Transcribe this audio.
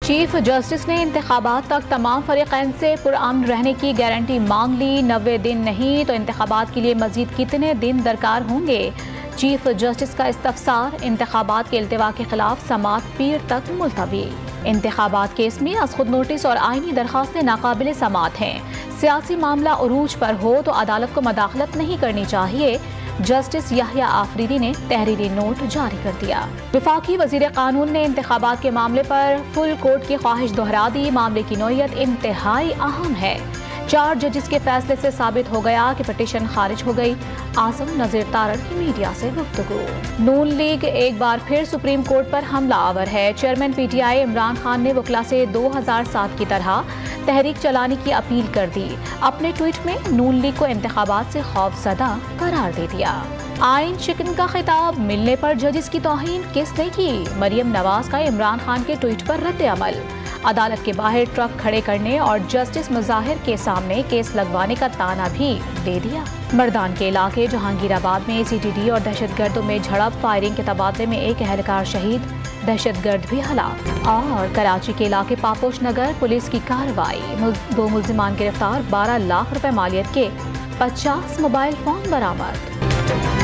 Chief justice ने इंतखाबात तक तमाम फरीकैन से पुरअमन रहने की गारंटी मांग ली। 90 दिन नहीं तो इंतखाबात के लिए मजीद कितने दिन दरकार होंगे? चीफ जस्टिस का इस्तफसार। इंतखाबात के इल्तिवा के खिलाफ समाअत पीर तक मुलतवी। इंतखाबात केस में अज खुद नोटिस और आईनी दरखास्तें नाकाबिल समाअत हैं। सियासी मामला उरूज पर हो तो अदालत को मदाखलत नहीं करनी चाहिए। जस्टिस याहिया आफरीदी ने तहरीरी नोट जारी कर दिया। वफाकी वजीर कानून ने इंतखाबात के मामले पर फुल कोर्ट की ख्वाहिश दोहरा दी। मामले की नौयत इंतहाई अहम है। 4 जजेस के फैसले से साबित हो गया कि पिटीशन खारिज हो गई। आसम नजीर तारड़ की मीडिया से गुफ्तगू। नून लीग एक बार फिर सुप्रीम कोर्ट पर हमला आवर है। चेयरमैन पीटीआई इमरान खान ने वकला से 2007 की तरह तहरीक चलाने की अपील कर दी। अपने ट्वीट में नून लीग को इंतखाबात से खौफजदा करार दे दिया। आइन शिकन का खिताब मिलने पर जजेस की तौहीन किसने की? मरियम नवाज का इमरान खान के ट्वीट पर रद्द अमल। अदालत के बाहर ट्रक खड़े करने और जस्टिस मुजाहिर के सामने केस लगवाने का ताना भी दे दिया। मर्दान के इलाके जहांगीराबाद में सीटीडी और दहशतगर्दों में झड़प, फायरिंग के तबादले में एक एहलकार शहीद, दहशतगर्द भी हलाक। और कराची के इलाके पापोश नगर पुलिस की कार्रवाई, 2 मुल्जिमान गिरफ्तार, 12 लाख रुपए मालियत के 50 मोबाइल फोन बरामद।